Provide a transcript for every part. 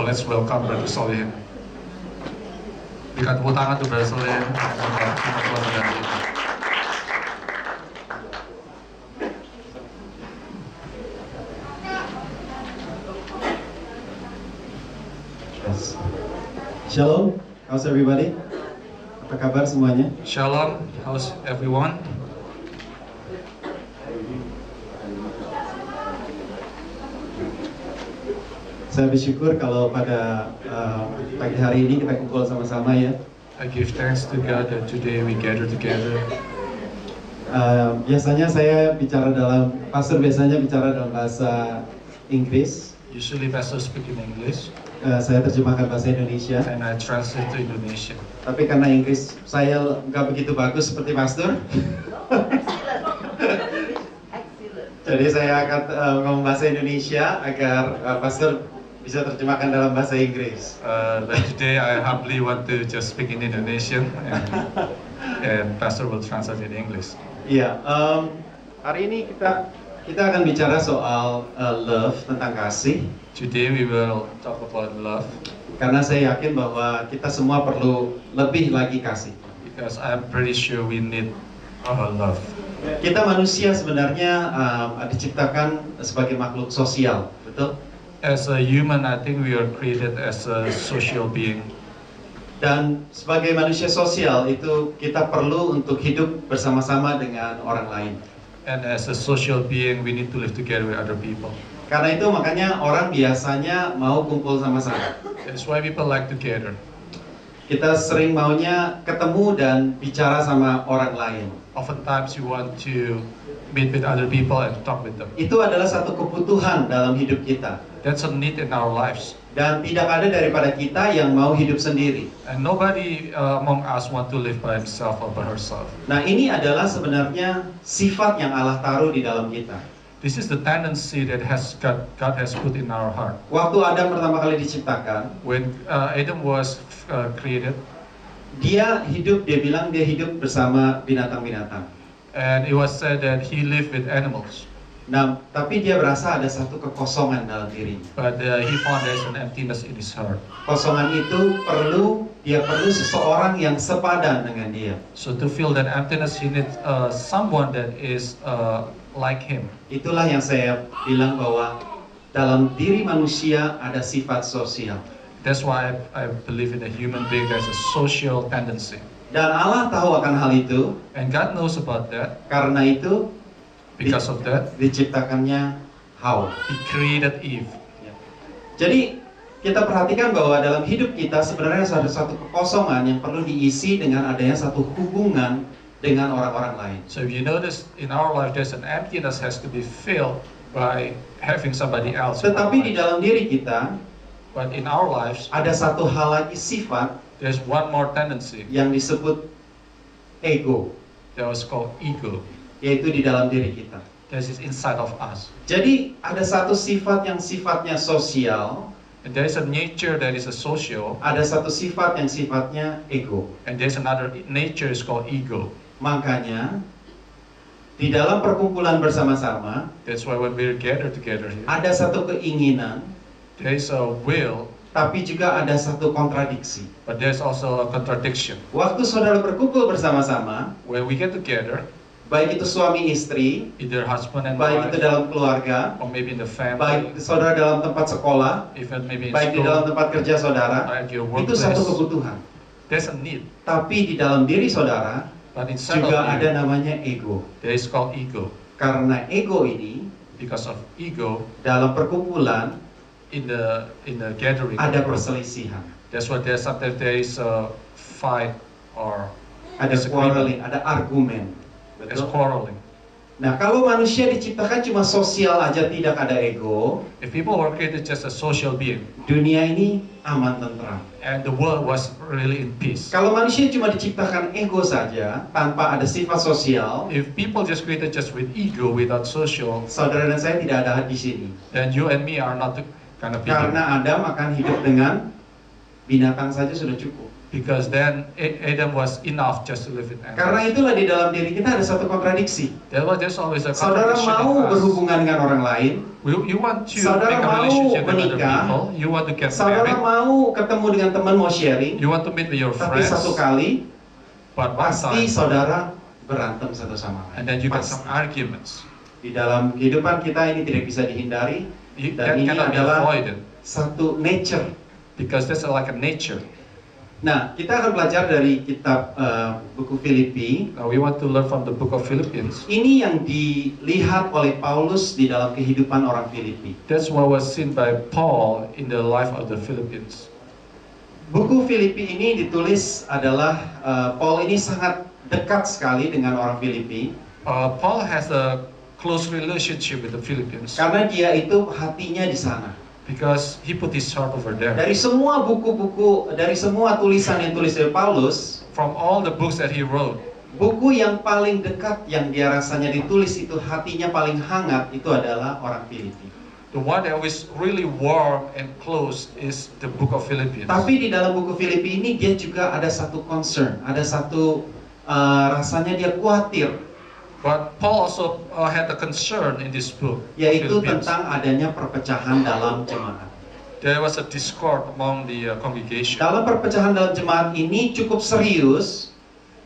So let's welcome Brother Solihin. Berikan tepuk tangan untuk Brother Solihin. Shalom, how's everybody? Apa kabar semuanya? Shalom, how's everyone? Saya bersyukur kalau pada pagi hari ini kita kumpul sama-sama ya. I give thanks to God that today we gather together. Biasanya saya bicara pastor biasanya bicara dalam bahasa Inggris. Usually pastor speak in English. Saya terjemahkan bahasa Indonesia. And I translate to Indonesian. Tapi karena Inggris saya nggak begitu bagus seperti pastor. Jadi saya akan ngomong bahasa Indonesia agar pastor bisa terjemahkan dalam bahasa Inggris. But today I humbly want to just speak in Indonesian and pastor will translate in English. Iya, hari ini kita akan bicara soal love, tentang kasih. Today we will talk about love. Karena saya yakin bahwa kita semua perlu lebih lagi kasih. Because I'm pretty sure we need love. Kita manusia sebenarnya diciptakan sebagai makhluk sosial, betul? As a human, I think we are created as a social being. Dan sebagai manusia sosial itu kita perlu untuk hidup bersama-sama dengan orang lain. And as a social being, we need to live together with other people. Karena itu makanya orang biasanya mau kumpul sama-sama. That's why people like to gather. Kita sering maunya ketemu dan bicara sama orang lain. Oftentimes you want to meet with other people and talk with them. Itu adalah satu kebutuhan dalam hidup kita. That's a need in our lives. Dan tidak ada daripada kita yang mau hidup sendiri. And nobody among us want to live by himself or by herself. Nah, ini adalah sebenarnya sifat yang Allah taruh di dalam kita. This is the tendency that God has put in our heart. Waktu Adam pertama kali diciptakan, When Adam was created, dia bilang dia hidup bersama binatang-binatang. and it was said that he lived with animals. Nah, tapi dia berasa ada satu kekosongan dalam dirinya. But he found there's an emptiness in his heart. Kosongan itu dia perlu seseorang yang sepadan dengan dia. So to fill that emptiness, he needs someone that is like him. Itulah yang saya bilang bahwa dalam diri manusia ada sifat sosial. That's why I believe in a human being has a social tendency. Dan Allah tahu akan hal itu. And God knows about that. Karena itu, because of that, diciptakannya Hawa. He created Eve. Jadi kita perhatikan bahwa dalam hidup kita sebenarnya ada satu kekosongan yang perlu diisi dengan adanya satu hubungan dengan orang-orang lain. So if you notice in our life there's an emptiness has to be filled by having somebody else. Tetapi di dalam diri kita, but in our lives, ada satu hal lagi sifat. There's one more tendency. Yang disebut ego. That was called ego. Yaitu di dalam diri kita. This is inside of us. Jadi ada satu sifat yang sifatnya sosial. And there is a nature that is a social. Ada satu sifat yang sifatnya ego. And there's another nature is called ego. Makanya di dalam perkumpulan bersama-sama. That's why when we gather together here. Ada satu keinginan. There is a will. Tapi juga ada satu kontradiksi. But there's also a contradiction. Waktu saudara berkumpul bersama-sama. When we get together. Baik itu suami istri, either husband and baik wife, itu dalam keluarga, or maybe in the family, baik saudara dalam tempat sekolah, maybe in baik school, di dalam tempat kerja saudara, itu satu kebutuhan. There's a need. Tapi di dalam diri saudara juga ada namanya ego. There is called ego. Karena ego ini, because of ego, dalam perkumpulan, in the gathering, ada perselisihan. That's why sometimes there is a fight or ada quarreling, ada argumen. It's quarreling. Nah, kalau manusia diciptakan cuma sosial aja, tidak ada ego. If people were created just a social being, dunia ini aman tentram. And the world was really in peace. Kalau manusia cuma diciptakan ego saja, tanpa ada sifat sosial. If people just created just with ego without social, saudara dan saya tidak ada di sini. Then you and me are not the kind of people. Karena Adam akan hidup dengan binatang saja sudah cukup. Because then Adam was enough just to live in Karena Adam. itulah di dalam diri kita ada satu kontradiksi. There's always a Saudara contradiction mau in us. berhubungan dengan orang lain, You want to Saudara make a mau relationship with other menikah, people. You want to get saudara married. mau ketemu dengan teman mau sharing, You want to meet with your tapi friends. satu kali But one pasti time, saudara berantem satu sama and lain. then you get Pasti. some arguments. Di dalam kehidupan kita ini tidak bisa dihindari, That dan ini cannot be adalah avoided satu nature. because that's like a nature. Nah, kita akan belajar dari kitab buku Filipi. Now we want to learn from the book of Philippians. Ini yang dilihat oleh Paulus di dalam kehidupan orang Filipi. That's what was seen by Paul in the life of the Philippians. Buku Filipi ini ditulis adalah Paul ini sangat dekat sekali dengan orang Filipi Paul has a close relationship with the Philippians karena dia itu hatinya di sana. because he put his heart over there. Dari semua buku-buku, dari semua tulisan yang tulis oleh Paulus, From all the books that he wrote, buku yang paling dekat yang dia rasanya ditulis itu hatinya paling hangat itu adalah orang Filipi. the one that was really warm and close is the book of Philippians. Tapi di dalam buku Filipi ini dia juga ada satu concern, ada satu rasanya dia khawatir, But Paul also had a concern in this book, yaitu Philippians. tentang adanya perpecahan dalam jemaat. There was a discord among the congregation, Dalam perpecahan dalam jemaat ini cukup serius,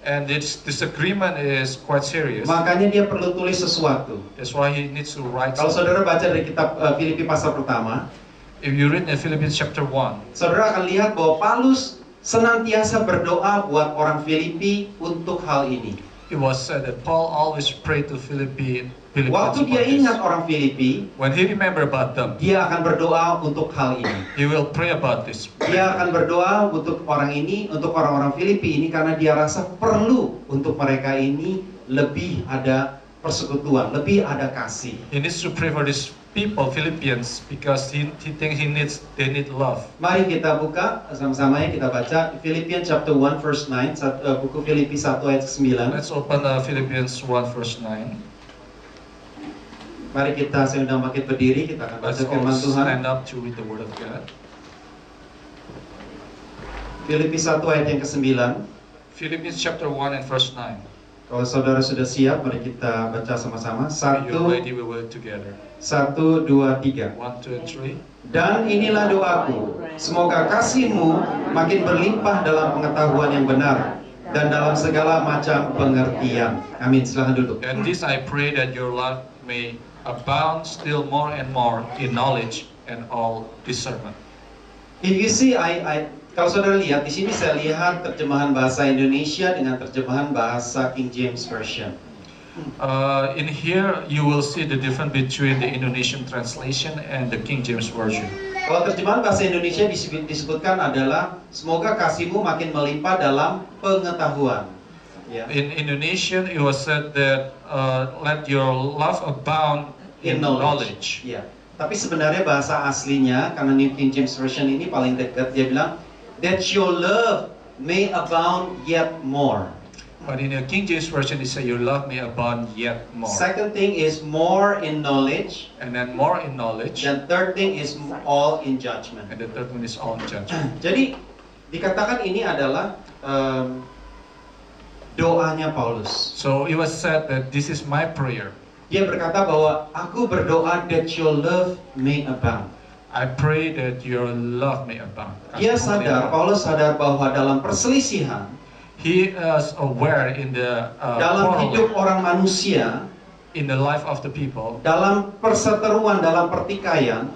and this disagreement is quite serious. makanya dia perlu tulis sesuatu. That's why he needs to write Kalau something. saudara baca dari kitab Filipi pasal pertama, If you read in Philippians chapter 1, saudara akan lihat bahwa Paulus senantiasa berdoa buat orang Filipi untuk hal ini. it was said that Paul always prayed to Philippians Waktu dia about this. ingat orang Filipi, When he remember about them, dia akan berdoa untuk hal ini. he will pray about this. Dia akan berdoa untuk orang ini, untuk orang-orang Filipi ini karena dia rasa perlu untuk mereka ini lebih ada persekutuan, lebih ada kasih. He needs to pray for these people, Philippians, because he thinks they need love. Mari kita buka sama-sama ya, kita baca Philippians chapter 1 verse 9, buku Filipi 1 ayat 9. Let's open Philippians 1 verse 9. Mari kita, saya undang bangkit berdiri, kita akan baca Let's all firman Tuhan. stand up to read the word of God. Filipi 1 ayat yang ke-9. Philippians chapter 1 and verse 9. Kalau saudara sudah siap, mari kita baca sama-sama. If you're 1, ready, we will together. 1, 2, 3. 1, 2, and 3. Dan inilah doaku, semoga kasihmu makin berlimpah dalam pengetahuan yang benar dan dalam segala macam pengertian. Amin. Silahkan duduk. And this I pray that your love may abound still more and more in knowledge and all discernment. If you see, kalau saudara lihat di sini saya lihat terjemahan bahasa Indonesia dengan terjemahan bahasa King James Version. In here, you will see the difference between the Indonesian translation and the King James Version. Kalau terjemahan bahasa Indonesia disebutkan adalah semoga kasihmu makin melimpah dalam pengetahuan. Ya. In Indonesian, it was said that let your love abound in knowledge. Ya. Tapi sebenarnya bahasa aslinya, karena New King James Version ini paling dekat, dia bilang that your love may abound yet more. But in the King James Version, it says your love may abound yet more. Second thing is more in knowledge, And then more in knowledge. dan third thing is all in judgment. And the third one is all in judgment. Jadi dikatakan ini adalah doanya Paulus. So it was said that this is my prayer. Dia berkata bahwa aku berdoa that your love may abound. I pray that your love may abound. Dia sadar, Paulus sadar bahwa dalam perselisihan, He is aware in the dalam quarrel, hidup orang manusia, in the life of the people, dalam perseteruan, dalam pertikaian,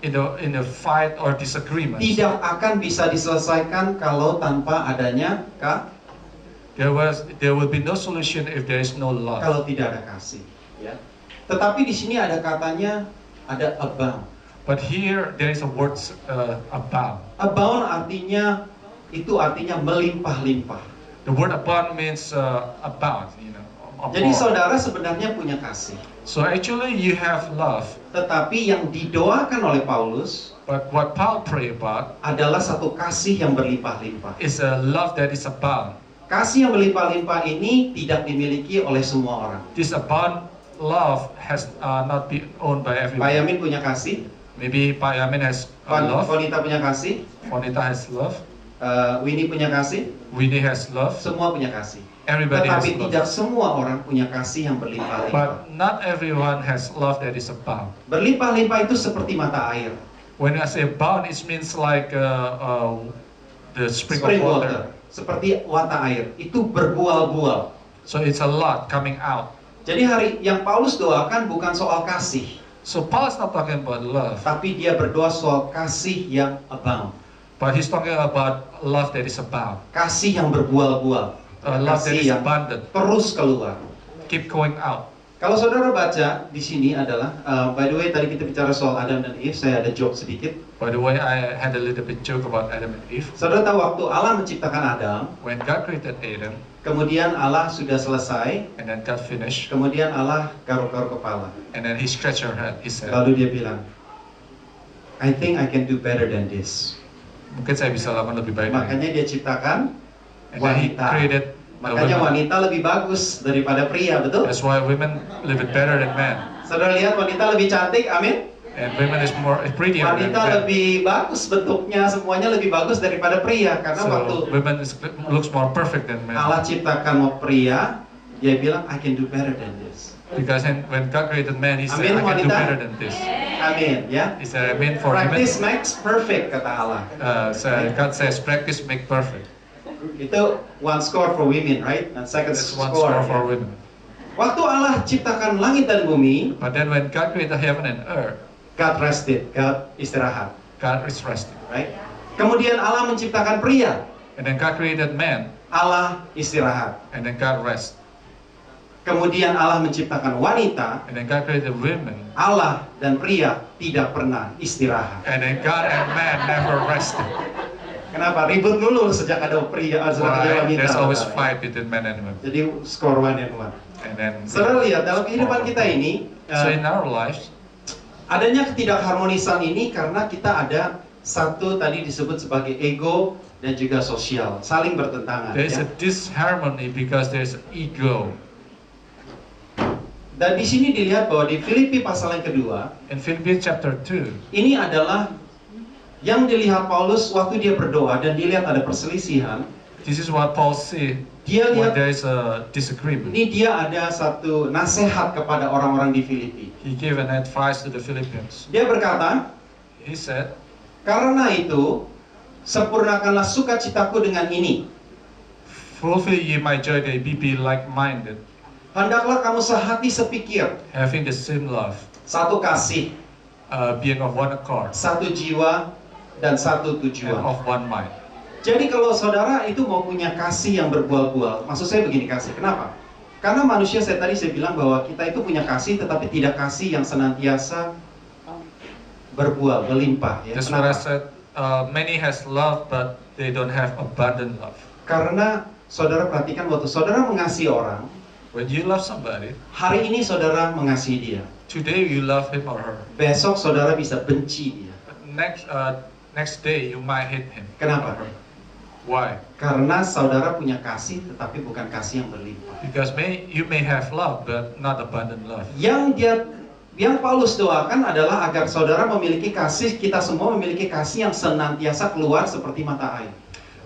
in the fight or disagreements. tidak akan bisa diselesaikan kalau tanpa adanya There will be no solution if there is no love. kalau tidak ada kasih. Ya. Tetapi di sini ada katanya ada abound. But here there is a word abound. Abound artinya melimpah-limpah. The word abound means abound, Jadi more. saudara sebenarnya punya kasih. So actually you have love, Tetapi yang didoakan oleh Paulus but what Paul pray about adalah satu kasih yang berlimpah-limpah. is a love that is abound. Kasih yang berlimpah-limpah ini tidak dimiliki oleh semua orang. This abound love has not been owned by Pak everyone. Yamin punya kasih, Maybe Pak Yamin has love, Wanita punya kasih, Wanita has love, Winnie punya kasih, Winnie has love. semua punya kasih. Everybody has Tetapi love. tidak semua orang punya kasih yang berlimpah-limpah. But not everyone has love that is abound. Berlimpah-limpah itu seperti mata air, When I say abound, it means like the spring spring of water, water. seperti mata air, itu berbual-bual. So it's a lot coming out. Jadi hari yang Paulus doakan bukan soal kasih, So Paul is not talking about love, tapi dia berdoa soal kasih yang abound, but he's talking about love that is abound. kasih yang berbual-bual, Love that kasih is yang abundant. terus keluar. Keep going out. Kalau saudara baca di sini adalah, by the way tadi kita bicara soal Adam dan Eve, saya ada joke sedikit. By the way, I had a little bit joke about Adam and Eve. Saudara tahu waktu Allah menciptakan Adam, When God created Adam, kemudian Allah sudah selesai, and then God finished, kemudian Allah garuk-garuk kepala. and then he scratched her head. He said, Lalu dia bilang, I think I can do better than this. mungkin saya bisa lakukan lebih baik dari ini. Makanya dia ciptakan And then he wanita. created a Makanya woman. wanita lebih bagus daripada pria, betul? That's why women live it better than men. Saudara lihat wanita lebih cantik, amin? And women is prettier than Wanita men. lebih bagus bentuknya, semuanya lebih bagus daripada pria. Karena waktu So women looks more perfect than men. Allah ciptakan pria, dia bilang, I can do better than this. Because when God created man, he said, Amin, I can do wanita. better than this. Amin, ya. He said, I mean for women. Practice makes perfect, kata Allah. So God says, practice make perfect. Itu one score for women, right? And second That's one score. score for women. Waktu Allah ciptakan langit dan bumi, But then when God created heaven and earth, God rested, God istirahat, God is resting. right? Kemudian Allah menciptakan pria, And then God created man, Allah istirahat. and then God rest. Kemudian Allah menciptakan wanita, And then God created women, Allah dan pria tidak pernah istirahat. and then God and man never rested. Kenapa? Ribut dulu sejak ada pria, sejak ada Why? wanita. There's always fight between men and women. Jadi skor 1-1. And then Saudara lihat dalam kehidupan kita ini, so in our lives, adanya ketidakharmonisan ini karena kita ada satu tadi disebut sebagai ego dan juga sosial, saling bertentangan. there's Ya. a disharmony because there's an ego. Dan di sini dilihat bahwa di Filipi pasal yang kedua, In Philippians chapter 2, ini adalah yang dilihat Paulus waktu dia berdoa dan dilihat ada perselisihan. this is what Paul said Dia when lihat there is a disagreement. ini dia ada satu nasihat kepada orang-orang di Filipi. He gave an advice to the Philippians. Dia berkata, He said, karena itu sempurnakanlah sukacitaku dengan ini. fulfill ye my joy that ye be like-minded, Hendaklah kamu sehati sepikir, having the same love, satu kasih, being of one accord, satu jiwa, dan satu and tujuan. of one mind. Jadi kalau saudara itu mau punya kasih yang berbual-bual, maksud saya begini kasih, kenapa? Karena manusia saya bilang bahwa kita itu punya kasih tetapi tidak kasih yang senantiasa berbual, berlimpah. Ya. That's what I Kenapa? said. Many has love, but they don't have abundant love. Karena saudara perhatikan waktu saudara mengasihi orang, When you love somebody, hari ini saudara mengasihi dia, today you love him or her. besok saudara bisa benci dia. But next day you might hate him. Kenapa? Why? Karena saudara punya kasih tetapi bukan kasih yang berlimpah. Because you may have love, but not abundant love. Yang Paulus doakan adalah agar saudara memiliki kasih, kita semua memiliki kasih yang senantiasa keluar seperti mata air.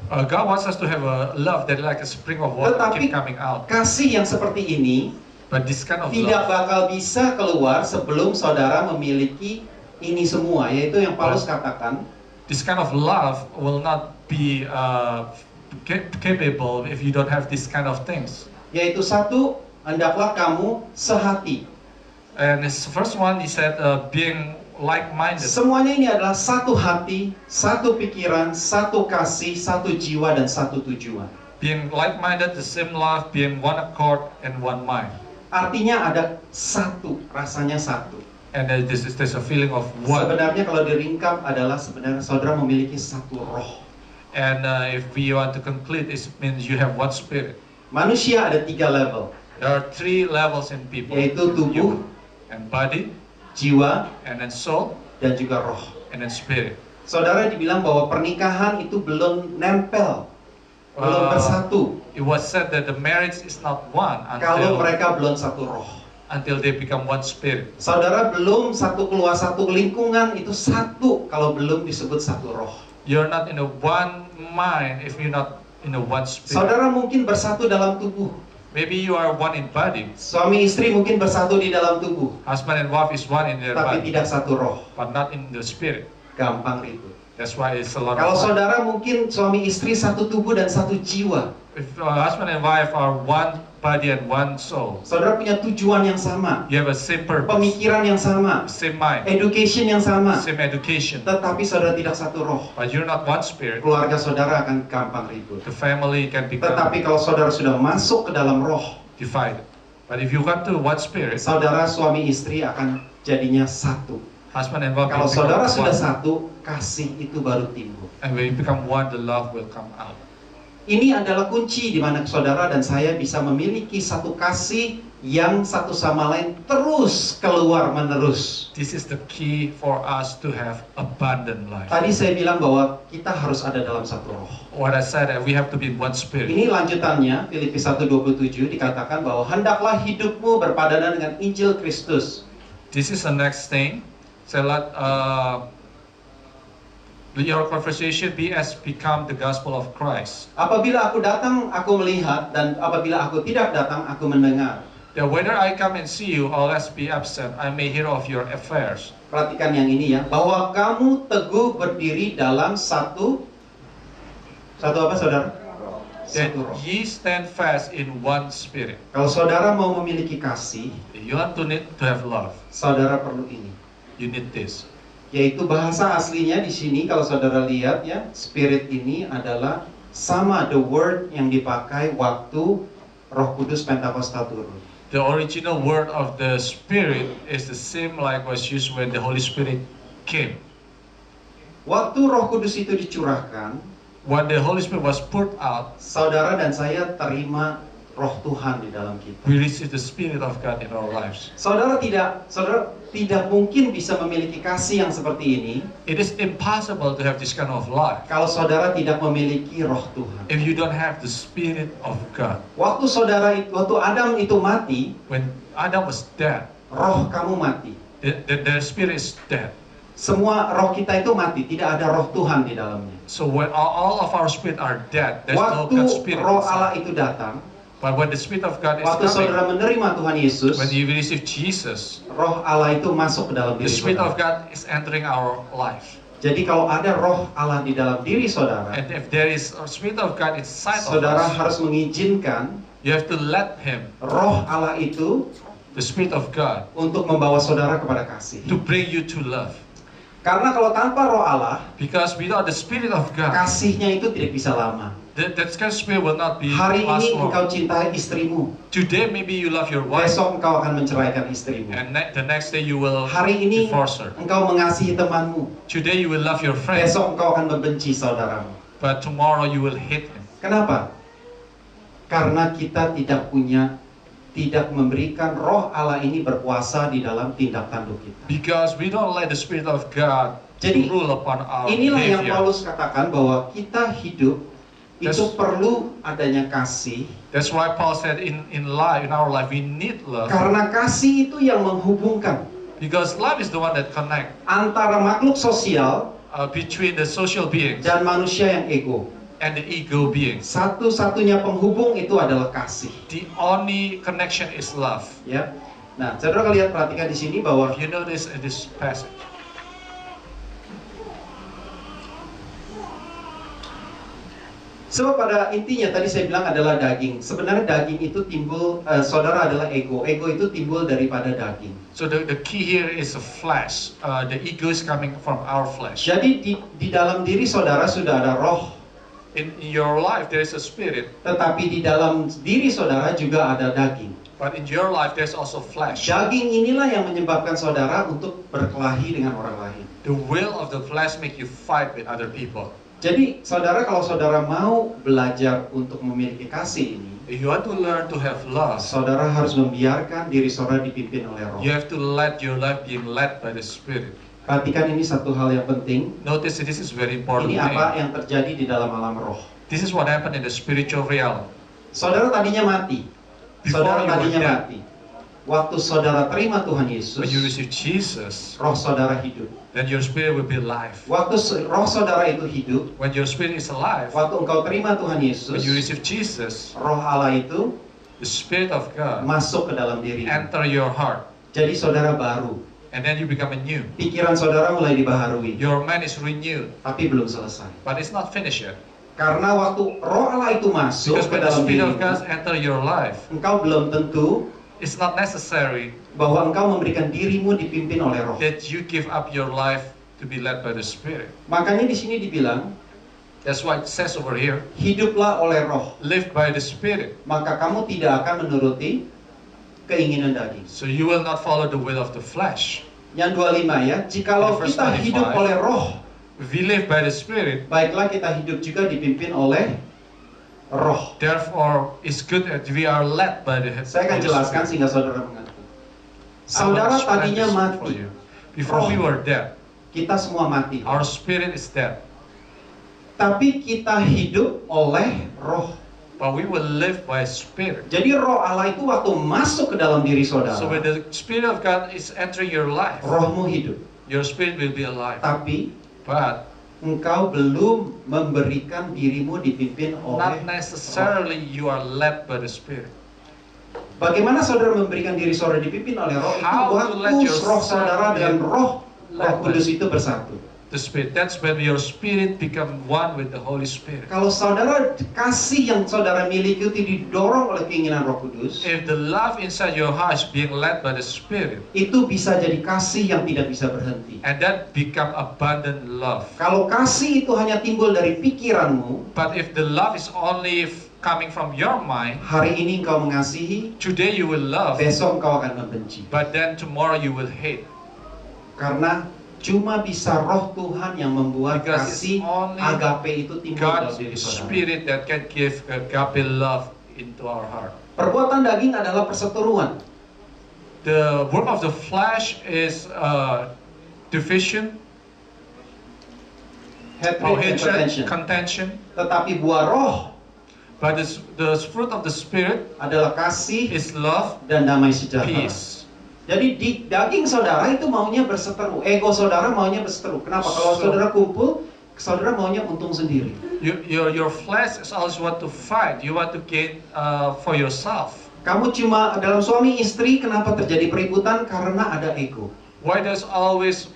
God wants us to have a love that like a spring of water Tetapi keep coming out. kasih yang seperti ini But this kind of tidak love, bakal bisa keluar sebelum saudara memiliki ini semua, yaitu yang Paulus katakan, this kind of love will not be capable if you don't have this kind of things. yaitu satu, hendaklah kamu sehati. And this first one, he said, being like-minded. Semuanya ini adalah satu hati, satu pikiran, satu kasih, satu jiwa, dan satu tujuan. Being like-minded, the same love, being one accord and one mind. Artinya ada satu, rasanya satu. And there's a feeling of one. Sebenarnya kalau diringkap adalah sebenarnya saudara memiliki satu roh. And if we want to complete, it means you have one spirit. Manusia ada 3 level, There are 3 levels in people. yaitu tubuh, You and body, jiwa, and then soul, dan juga roh. and then spirit. Saudara dibilang bahwa pernikahan itu belum nempel, belum bersatu, It was said that the marriage is not one kalau mereka belum satu roh. until they become one spirit. Saudara belum satu keluar satu lingkungan itu satu kalau belum disebut satu roh. You're not in a one mind if you're not in a one spirit. Saudara mungkin bersatu dalam tubuh. Maybe you are one in body. Suami istri mungkin bersatu di dalam tubuh, Husband and wife is one in their tapi body, tidak satu roh. but not in the spirit. Gampang ribut. That's why it's a lot Kalau of fight. saudara mungkin suami istri satu tubuh dan satu jiwa. If husband and wife are one body and one soul, Saudara punya tujuan yang sama, you have a same purpose, pemikiran yang sama, same mind, education yang sama, same education, tetapi saudara tidak satu roh. but you're not one spirit. Keluarga saudara akan gampang ribut. The family can become Tetapi kalau saudara sudah masuk ke dalam roh, divided. But if you come to one spirit, saudara suami istri akan jadinya satu. husband and wife Kalau will saudara become sudah one. satu, kasih itu baru timbul. And when you become one, the love will come out. Ini adalah kunci di mana saudara dan saya bisa memiliki satu kasih yang satu sama lain terus keluar menerus. This is the key for us to have abundant life. Tadi saya bilang bahwa kita harus ada dalam satu roh. What I said, that we have to be in one spirit. Ini lanjutannya, Filipi 1:27 dikatakan bahwa hendaklah hidupmu berpadanan dengan Injil Kristus. This is the next thing. So let your conversation be as become the gospel of Christ. Apabila aku datang, aku melihat, dan apabila aku tidak datang, aku mendengar. That whether I come and see you or less be absent, I may hear of your affairs. Perhatikan yang ini ya, bahwa kamu teguh berdiri dalam satu apa saudara? That Satu roh. ye stand fast in one spirit. Kalau saudara mau memiliki kasih, You want to need to have love. saudara perlu ini. You need this. Yaitu bahasa aslinya di sini kalau saudara lihat ya, spirit ini adalah sama the word yang dipakai waktu Roh Kudus Pentakosta turun. The original word of the Spirit is the same like was used when the Holy Spirit came. Waktu Roh Kudus itu dicurahkan, When the Holy Spirit was poured out, saudara dan saya terima Roh Tuhan di dalam kita. we receive the Spirit of God in our lives. Saudara tidak mungkin bisa memiliki kasih yang seperti ini It is impossible to have this kind of life kalau saudara tidak memiliki Roh Tuhan. if you don't have the Spirit of God. Waktu Adam itu mati, When Adam was dead, roh kamu mati. their spirit is dead. Semua roh kita itu mati, tidak ada Roh Tuhan di dalamnya. So when all of our spirit are dead, there's no Waktu God's Spirit Roh Allah inside. itu datang, But when the Spirit of God is waktu coming, saudara menerima Tuhan Yesus, when you receive Jesus, Roh Allah itu masuk ke dalam the diri Spirit of saudara. God is entering our life. Jadi kalau ada Roh Allah di dalam diri saudara, And if there is a Spirit of God inside of saudara us, harus mengizinkan you have to let Him, Roh Allah itu the Spirit of God, untuk membawa saudara kepada kasih. to bring you to love. Karena kalau tanpa Roh Allah, Because without the Spirit of God, kasihnya itu tidak bisa lama. that kind of spirit will not be Hari last ini long. engkau cintai istrimu, Today maybe you love your wife, besok engkau akan menceraikan istrimu. and the next day you will Hari ini divorce her. engkau mengasihi temanmu, Today you will love your friend, besok engkau akan membenci saudaramu. but tomorrow you will hate him. Kenapa? Karena kita tidak memberikan Roh Allah ini berkuasa di dalam tindak tanduk kita. Because we don't let the Spirit of God Jadi, rule upon our Inilah yang behavior. Paulus katakan bahwa kita hidup itu That's- perlu adanya kasih. That's why Paul said in our life, we need love. Karena kasih itu yang menghubungkan Because love is the one that connects antara makhluk sosial between the social beings dan manusia yang ego. and the ego beings. Satu-satunya penghubung itu adalah kasih. The only connection is love. Ya. Nah, saudara lihat perhatikan di sini bahwa If you notice in this passage, sebab pada intinya tadi saya bilang adalah daging. Sebenarnya daging itu timbul, saudara adalah ego. Ego itu timbul daripada daging. so the key here is the flesh. The ego is coming from our flesh. Jadi di dalam diri saudara sudah ada roh, In your life there is a spirit, tetapi di dalam diri saudara juga ada daging. but in your life there's also flesh. Daging inilah yang menyebabkan saudara untuk berkelahi dengan orang lain. The will of the flesh make you fight with other people. Jadi saudara, kalau saudara mau belajar untuk memiliki kasih ini, If you want to learn to have love, saudara harus membiarkan diri saudara dipimpin oleh roh. you have to let your life being led by the Spirit. Perhatikan ini satu hal yang penting. Notice that this is very important Ini thing. apa yang terjadi di dalam alam roh. This is what happened in the spiritual realm. Saudara tadinya mati. Before Saudara you were tadinya dead. mati. Waktu saudara terima Tuhan when Yesus, you receive Jesus, roh saudara hidup. then your spirit will be alive. Waktu roh saudara itu hidup, When your spirit is alive, waktu engkau terima Tuhan when Yesus, you receive Jesus, roh Allah itu the Spirit of God masuk ke dalam diri. enter your heart, Jadi saudara baru. and then you become a new. Pikiran saudara mulai dibaharui, Your mind is renewed, tapi belum selesai. but it's not finished yet. Karena waktu roh Allah itu masuk Because ke when the dalam Spirit diri, of God enter your life, engkau belum tentu it's not necessary bahwa engkau memberikan dirimu dipimpin oleh roh. that you give up your life to be led by the Spirit. Makanya di sini dibilang, That's why it says over here, hiduplah oleh roh, live by the Spirit. maka kamu tidak akan menuruti keinginan daging. So you will not follow the will of the flesh. Yang 25 ya, jikalau Verse kita 25. hidup oleh roh, If we live by the Spirit, baiklah kita hidup juga dipimpin oleh roh. therefore it's good that we are led by the Saya akan Holy jelaskan Spirit. sehingga saudara mengerti. I will Saudara explain tadinya this for mati, you. Before we were dead, kita semua mati. our spirit is dead, Tapi kita hidup oleh roh. but we will live by Spirit. Jadi roh Allah itu waktu masuk ke dalam diri saudara, So when the Spirit of God is entering your life, rohmu hidup. your spirit will be alive. Tapi But engkau belum memberikan dirimu dipimpin oleh not necessarily you are led by the Spirit. Bagaimana saudara memberikan diri saudara dipimpin oleh roh? Itu How to let waktu yourself roh saudara be dan roh led by Kudus itu bersatu. the Spirit. That's when your spirit become one with the Holy Spirit. Kalau saudara kasih yang saudara miliki itu didorong oleh keinginan Roh Kudus, If the love inside your heart is being led by the Spirit, itu bisa jadi kasih yang tidak bisa berhenti. and that become abundant love. Kalau kasih itu hanya timbul dari pikiranmu, But if the love is only coming from your mind, hari ini engkau mengasihi, today you will love, besok engkau akan membenci. but then tomorrow you will hate. Karena cuma bisa roh Tuhan yang membuat Because kasih it's only agape itu timbul dalam God's diri saudara. Spirit that can give agape love into our heart. Perbuatan daging adalah perseteruan. The work of the flesh is division, Hatred or and hatred, contention. contention. Tetapi buah roh But the fruit of the Spirit adalah kasih is love, dan damai sejahtera. peace. Jadi di daging saudara itu maunya berseteru, ego saudara maunya berseteru. Kenapa? Kalau So- saudara kumpul, saudara maunya untung sendiri. Your flesh is always want to fight. You want to gain for yourself. Kamu cuma dalam suami istri, kenapa terjadi peributan? Karena ada ego. Why there's always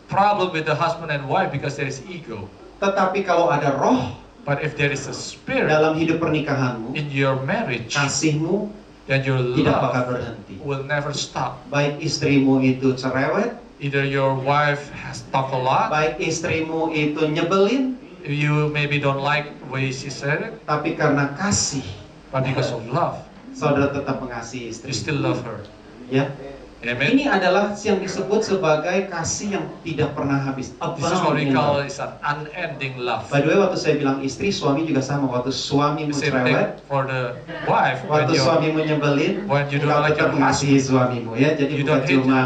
problem with the husband and wife? Because there is ego. Tetapi kalau ada roh But if there is a spirit dalam hidup pernikahanmu, in your marriage, kasihmu then your tidak bakal love berhenti. will never stop. Baik istrimu itu cerewet, Either your wife has talked a lot, baik istrimu itu nyebelin, you maybe don't like the way she said it, tapi karena kasih, but because of love, saudara tetap mengasihi istri. you still love her. Ya. Amen. Ini adalah yang disebut sebagai kasih yang tidak pernah habis. This is what we Abounding call love. is an unending love. By the way, waktu saya bilang istri, suami juga sama. Waktu suamimu The same thing cerewet, for the wife. waktu suamimu nyebelin, when you don't kau like tetap your mengasihi suamimu ya. Jadi You bukan don't hate cuma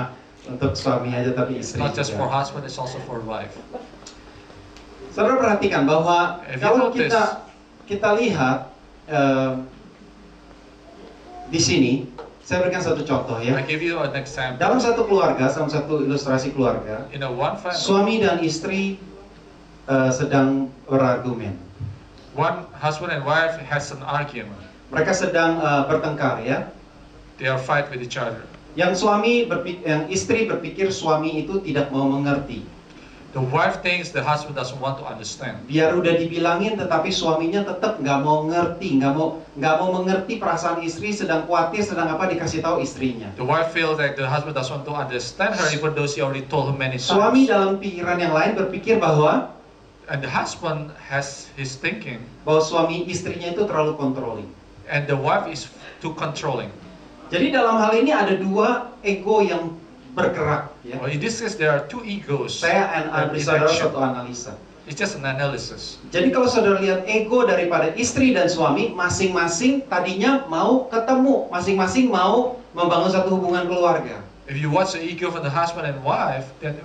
untuk suami aja, tapi it's istri not just for juga. husband, it's also for wife. Saudara perhatikan bahwa If you kalau notice- kita lihat di sini, saya berikan satu contoh I ya. give you an example. Dalam satu keluarga, dalam satu ilustrasi keluarga, In a one family, suami dan istri sedang berargumen. one husband and wife has an argument. Mereka sedang bertengkar ya. They are fight with each other. Yang istri berpikir suami itu tidak mau mengerti. The wife thinks the husband doesn't want to understand. Biar udah dibilangin, tetapi suaminya tetap nggak mau ngerti, nggak mau mengerti perasaan istri, sedang khawatir, sedang apa dikasih tahu istrinya. The wife feels that the husband doesn't want to understand her, even though she already told her many Suami times. dalam pikiran yang lain berpikir bahwa And the husband has his thinking, suami istrinya itu terlalu controlling. and the wife is too controlling. Jadi dalam hal ini ada dua ego yang bergerak. Ya. Well, in this case, there are two egos. Saya that beri in saudara action. satu analisa. It's just an analysis. Jadi kalau saudara lihat ego daripada istri dan suami, masing-masing tadinya mau ketemu, masing-masing mau membangun satu hubungan keluarga. If you watch the ego from the husband and wife, then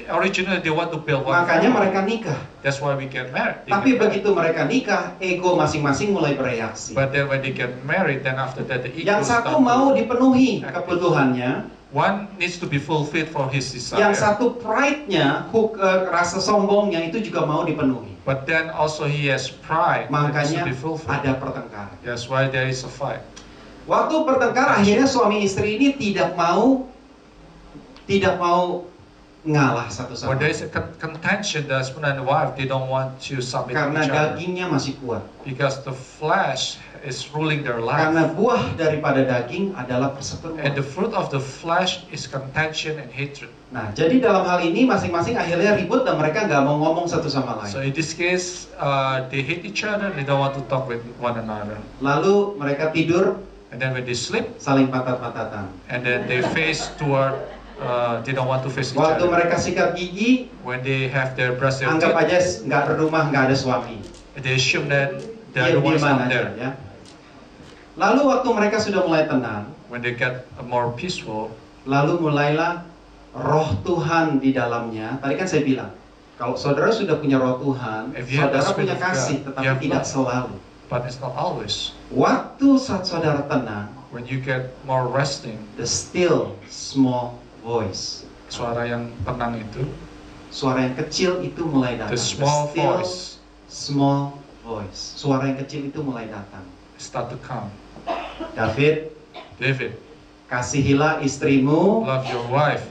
originally they want to build one Makanya family. mereka nikah. That's why we get married. They Tapi get married. begitu mereka nikah, ego masing-masing mulai bereaksi. But then when they get married, then after that the ego Yang start satu mau to- dipenuhi kebutuhannya, One needs to be fulfilled for his desire. yang satu pride-nya, rasa sombongnya itu juga mau dipenuhi. But then also he has pride that needs to Makanya be fulfilled. ada pertengkaran. That's why there is a fight. Waktu pertengkaran, akhirnya suami istri ini tidak mau ngalah satu When sama there lain. is a contention, the husband and the wife, they don't want to submit to Karena each other. dagingnya masih kuat. Because the flesh is ruling their Karena life. buah daripada daging adalah And perseteruan. the fruit of the flesh is contention and hatred. Nah, jadi dalam hal ini masing-masing akhirnya ribut dan mereka nggak mau ngomong satu sama So lain. in this case, they hate each other and they don't want to talk with one another. Lalu mereka tidur And then when they sleep, saling patat-patatan. and then they face toward, they don't want to face each Waktu other. mereka sikat gigi, When they have their breast, their anggap teeth, aja nggak ada rumah, nggak ada suami. they assume that the other one is Diam-diaman not aja there. ya. Lalu waktu mereka sudah mulai tenang, When they get more peaceful, lalu mulailah roh Tuhan di dalamnya. Tadi kan saya bilang, kalau saudara sudah punya roh Tuhan, If you have the saudara Spirit punya of God, kasih, you tetapi have tidak love. selalu. but it's not always. Waktu saat saudara tenang, When you get more resting, the still small voice, suara yang tenang itu, suara yang kecil itu mulai datang. the small still voice small voice, suara yang kecil itu mulai datang. start to come. David, David, kasihilah istrimu love your wife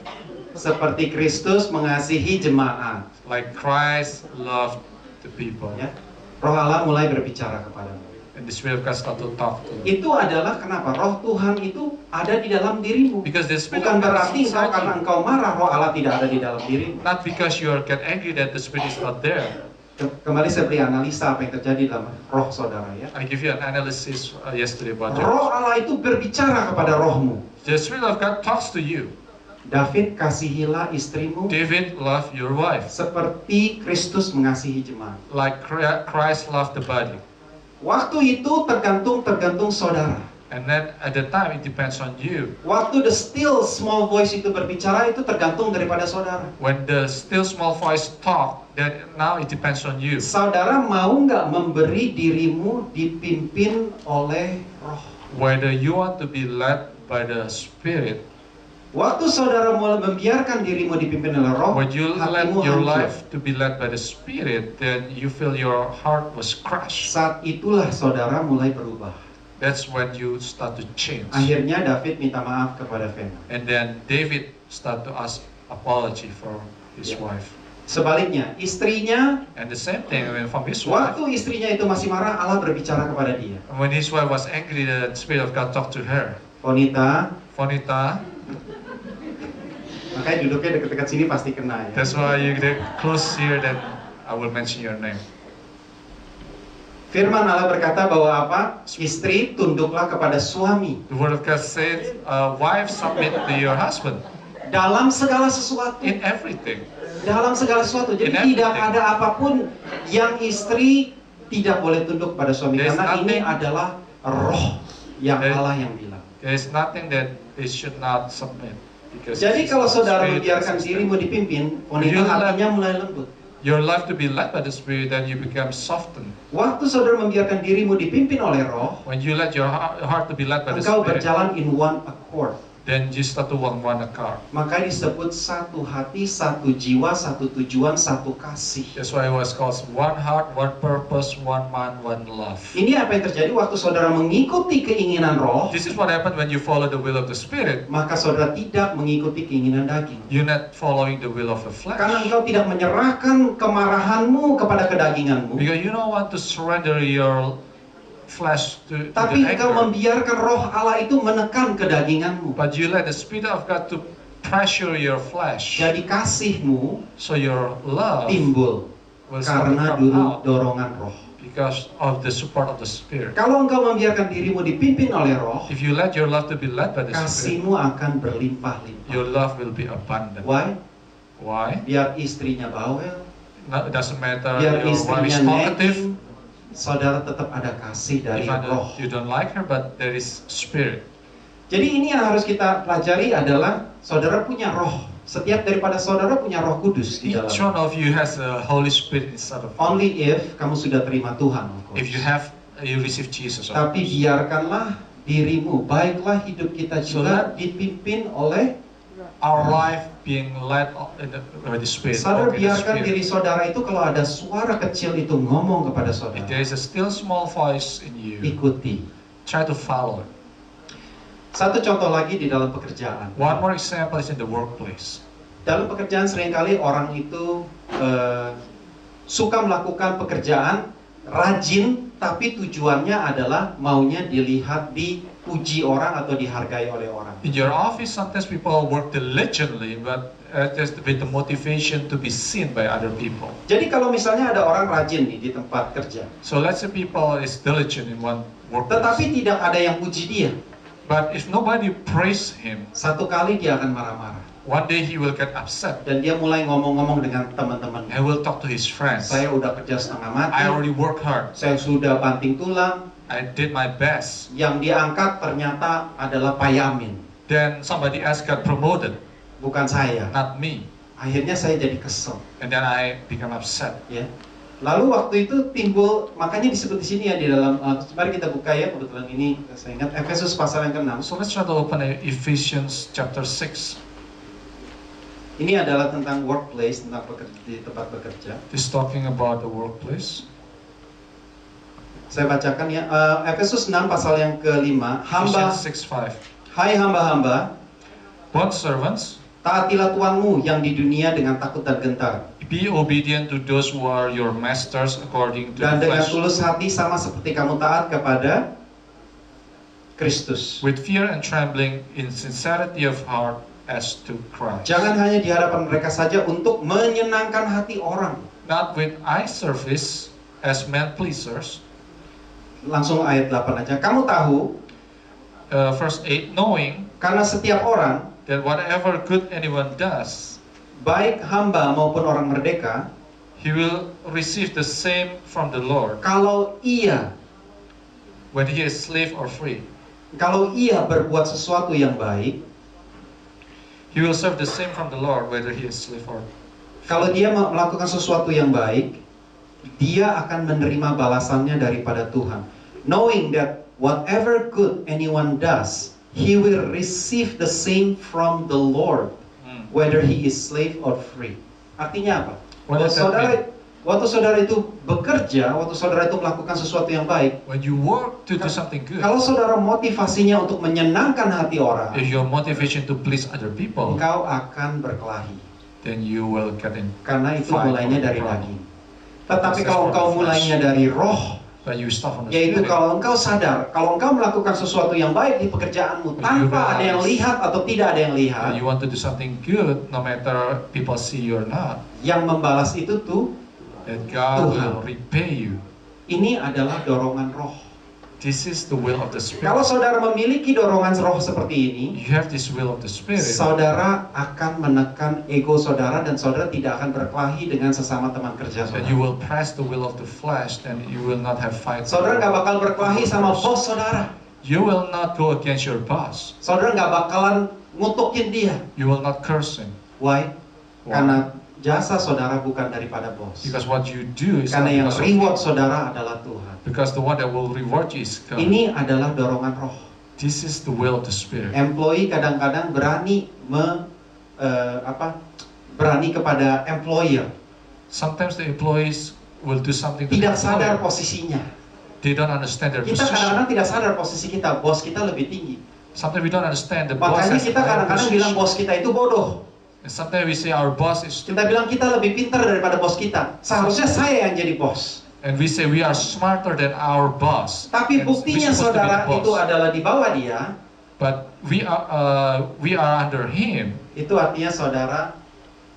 seperti Kristus mengasihi jemaat. like Christ loved the people. Ya. Roh Allah mulai berbicara kepadamu. And the Spirit of God start to talk to you. Itu adalah kenapa roh Tuhan itu ada di dalam dirimu. Because the Spirit Bukan of God berarti is engkau inside karena you. engkau marah roh Allah tidak ada di dalam dirimu. Not because you get angry that the Spirit is not there. Kembali saya beri analisa apa yang terjadi dalam roh saudara ya. I give you an analysis yesterday about your. Roh Allah itu berbicara kepada rohmu. The Spirit of God talks to you. David, kasihilah istrimu David, love your wife seperti Kristus mengasihi jemaat. like Christ loved the body. Waktu itu tergantung saudara. And then at the time it depends on you. Waktu the still small voice itu berbicara itu tergantung daripada saudara. When the still small voice talk, then now it depends on you. Saudara mau nggak memberi dirimu dipimpin oleh roh? Whether you want to be led by the Spirit, Waktu saudara mulai membiarkan dirimu dipimpin oleh roh, when you let hatimu your hancur. life to be led by the Spirit, then you feel your heart was crushed. Saat itulah saudara mulai berubah. That's when you start to change. Akhirnya David minta maaf kepada Vena. And then David start to ask apology for his Yeah. wife. Sebaliknya, istrinya, And the same thing from his wife. waktu istrinya itu masih marah, Allah berbicara kepada dia. When his wife was angry, the Spirit of God talked to her. Vonita, Fonita, makanya duduknya dekat-dekat sini pasti kena ya. that's why you get close here that I will mention your name. Firman Allah berkata bahwa apa? Istri tunduklah kepada suami The word of God says, wife submit to your husband dalam segala sesuatu. in everything. Dalam segala sesuatu. Jadi In tidak everything. ada apapun yang istri tidak boleh tunduk pada suami There's karena ini nothing- adalah roh yang There- Allah yang bilang. There is nothing that they should not submit. Because Jadi it's kalau the saudara Spirit membiarkan that says dirimu dipimpin, wanita You let- hatinya mulai lembut. your life to be led by the Spirit, then you become softened. Waktu saudara membiarkan dirimu dipimpin oleh roh, When you let your heart to be led by the engkau Spirit, berjalan in one accord. then you start to walk one accord. Maka disebut satu hati, satu jiwa, satu tujuan, satu kasih. That's why it was called one heart, one purpose, one mind, one love. Ini apa yang terjadi waktu saudara mengikuti keinginan roh, This is what happened when you follow the will of the Spirit. maka saudara tidak mengikuti keinginan daging. You're not following the will of the flesh. Karena engkau tidak menyerahkan kemarahanmu kepada kedaginganmu, Because you don't want to surrender your flesh to tapi the engkau anger. membiarkan roh Allah itu menekan kedaginganmu. But you let the Spirit of God to pressure your flesh. Jadi kasihmu So your love timbul will start to karena come out dorongan roh. because of the support of the Spirit. Kalau engkau membiarkan dirimu dipimpin oleh roh, If you let your love to be led by the Spirit, kasihmu akan berlimpah-limpah. your love will be abundant. Why? Why? Biar istrinya bawel, No, it doesn't matter biar your wife is istrinya talkative. nagging, saudara tetap ada kasih dari If roh. you don't like her, but there is Spirit. Jadi ini yang harus kita pelajari adalah saudara punya roh. Setiap daripada saudara punya Roh Kudus di Each dalam. one of you has a Holy Spirit inside of you. Only if kamu sudah terima Tuhan, of course. If you receive Jesus. of Tapi course. biarkanlah dirimu, baiklah hidup kita juga dipimpin oleh Our life being led by the Spirit. saudara. walk in the Biarkan Spirit. diri saudara itu kalau ada suara kecil itu ngomong kepada If there saudara, is a still small voice in you, ikuti. try to follow it. Satu contoh lagi di dalam pekerjaan. One more example is in the workplace. Dalam pekerjaan seringkali orang itu suka melakukan pekerjaan rajin, tapi tujuannya adalah maunya dilihat, dipuji orang atau dihargai oleh orang. In your office, sometimes people work diligently, but just with the motivation to be seen by other people. Jadi kalau misalnya ada orang rajin nih di tempat kerja, So let's say people is diligent in one workplace, tetapi tidak ada yang puji dia, but if nobody praise him, satu kali dia akan marah-marah. one day he will get upset Dan dia mulai ngomong-ngomong dengan teman-teman. and will talk to his friends. Saya udah kerja setengah mati, I already work hard. saya sudah banting tulang, I did my best. yang diangkat ternyata adalah Pak Yamin, Then somebody else got promoted, bukan saya. not me. Akhirnya saya jadi kesel. And then I become upset. Ya. Lalu waktu itu timbul, makanya disebut di sini ya di dalam, mari kita buka ya, kebetulan ini saya ingat Efesus pasal yang ke-6. So let's try to open Ephesians chapter 6. Ini adalah tentang workplace, tentang di tempat bekerja. This talking about the workplace. Saya bacakan ya, Efesus 6 pasal yang ke-5. Hamba, Ephesians 6:5. hai hamba-hamba, Bond servants, taatilah tuanmu yang di dunia dengan takut dan gentar, be obedient to those who are your masters according to dan the dengan flesh, tulus hati sama seperti kamu taat kepada Kristus. with fear and trembling in sincerity of heart as to Christ. Jangan hanya di hadapan mereka saja untuk menyenangkan hati orang. Not with eye service as men pleasers. Langsung ayat 8 aja. Kamu tahu, Verse 8, knowing karena setiap orang, that whatever good anyone does, baik hamba maupun orang merdeka, he will receive the same from the Lord, kalau ia whether he is slave or free. berbuat sesuatu yang baik, He will serve the same from the Lord, whether he is slave or kalau dia melakukan sesuatu yang baik, dia akan menerima balasannya daripada Tuhan. Knowing that whatever good anyone does, he will receive the same from the Lord, whether he is slave or free. Artinya apa? What does that mean? Waktu saudara itu bekerja, waktu saudara itu melakukan sesuatu yang baik, When you work to do something good, kalau saudara motivasinya untuk menyenangkan hati orang, if your motivation to please other people, engkau akan berkelahi. then you will get in. Karena itu Fight mulainya for the dari problem. daging. Tetapi kalau engkau mulainya dari roh, But you start from the yaitu spirit. kalau engkau sadar, kalau engkau melakukan sesuatu yang baik di pekerjaanmu tanpa ada yang lihat atau tidak ada yang When lihat, you want to do something good, no matter people see you or not, yang membalas itu tuh, that God Tuhan. will repay you. ini adalah dorongan roh. This is the will of the Kalau Spirit. saudara memiliki dorongan roh seperti ini, You have this will of the Spirit. saudara akan menekan ego saudara dan saudara tidak akan berkelahi dengan sesama teman kerja That you saudara. will press the will of the flesh, and you will not have fight. Saudara nggak bakal berkelahi sama bos saudara. You will not go against your boss. Saudara nggak bakalan ngutukin dia. You will not curse him. Why? Why? Karena jasa saudara bukan daripada bos. Because what you do is Karena not yang because of reward him. saudara adalah Tuhan. Because the one that will reward you is God. Ini adalah dorongan roh. This is the will of the Spirit. Employee kadang-kadang berani berani kepada employer, Sometimes the employees will do something to the tidak sadar employer. posisinya. They don't understand their Kita position. kadang-kadang tidak sadar posisi kita, bos kita lebih tinggi. Sometimes we don't understand the boss Makanya has kita a higher kadang-kadang bilang position. bos kita itu bodoh. And sometimes we say our boss is stupid. Kita bilang kita lebih pintar daripada bos kita. Seharusnya saya yang jadi bos. And we say we are smarter than our boss. Tapi And buktinya we're supposed to be the saudara boss. itu adalah di bawah dia. But we are under him. Itu artinya saudara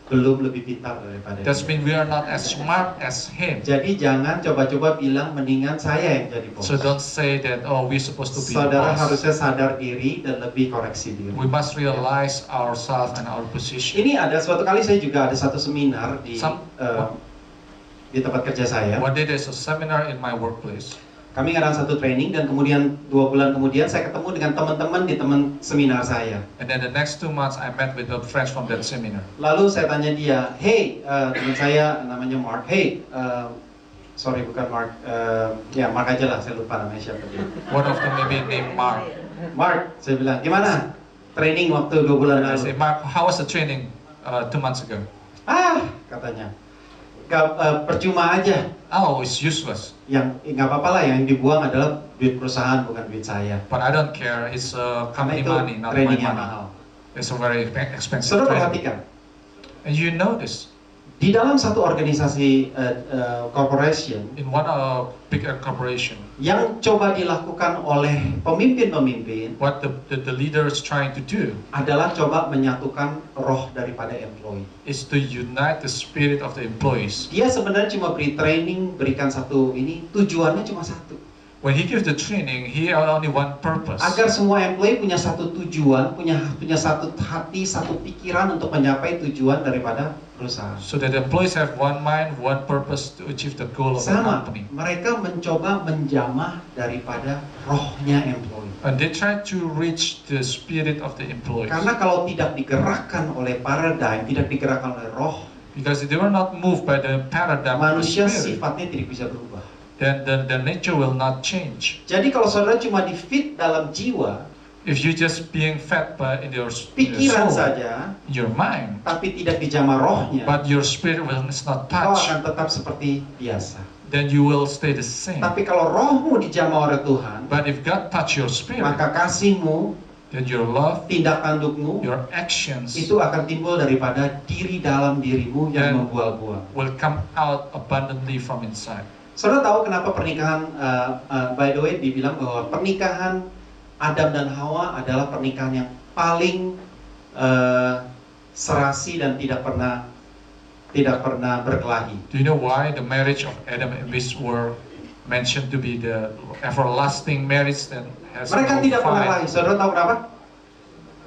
belum lebih pintar daripada That dia. means we are not as smart as him. Jadi jangan coba-coba bilang mendingan saya yang jadi bos. So don't say that, oh, we're supposed to be the Saudara boss. harusnya sadar diri dan lebih koreksi diri. We must realize ourselves and our position. Ini ada suatu kali saya juga ada satu seminar di Some- di tempat kerja saya. One day there's a seminar in my workplace. Kami ngadain satu training dan kemudian 2 bulan kemudian saya ketemu dengan teman-teman di teman seminar saya. And then the next 2 months, I met with the friends from that seminar. Lalu saya tanya dia, hey, teman saya namanya Mark, hey, sorry bukan Mark, ya Mark aja lah, saya lupa namanya siapa dia. One of them maybe named Mark. Mark, saya bilang, gimana training waktu 2 bulan And I lalu? say, Mark, how was the training 2 months ago? Katanya, percuma aja. Oh, it's useless. Yang nggak apa-apa lah, yang dibuang adalah duit perusahaan bukan duit saya. But I don't care. It's Karena company itu money, not my trainingnya money. mahal. It's a very expensive Saudara training. perhatikan, And you know this. di dalam satu organisasi corporation In one bigger corporation, yang coba dilakukan oleh pemimpin-pemimpin what the leader is trying to do adalah coba menyatukan roh daripada employee. is to unite the spirit of the employees. Dia sebenarnya cuma beri training, berikan satu ini, tujuannya cuma satu. When he gives the training, he has only one purpose. Agar semua employee punya satu tujuan, punya satu hati, satu pikiran untuk mencapai tujuan daripada perusahaan. So that the employees have one mind, one purpose to achieve the goal of the Sama, company. mereka mencoba menjamah daripada rohnya employee. And they try to reach the spirit of the employees. Karena kalau tidak digerakkan oleh paradigm, tidak digerakkan oleh roh, Because if they were not moved by the paradigm of the manusia spirit, sifatnya tidak bisa berubah. then the nature will not change. Jadi kalau saudara cuma di-feed dalam jiwa, If you just being fed by in your pikiran soul, saja, your mind, tapi tidak dijamah rohnya, but your spirit will not kau touch, akan tetap seperti biasa. then you will stay the same. Tapi kalau rohmu dijamah oleh Tuhan, But if God touch your spirit, maka kasihmu, then your love, tindak tandukmu, your actions itu akan timbul daripada diri dalam dirimu yang Dan- membual-bual. will come out abundantly from inside. Saudara tahu kenapa pernikahan, by the way, dibilang bahwa pernikahan Adam dan Hawa adalah pernikahan yang paling serasi dan tidak pernah berkelahi. Do you know why the marriage of Adam and Eve were mentioned to be the everlasting marriage that has Mereka no tidak pernah fight, lagi. Saudara tahu kenapa?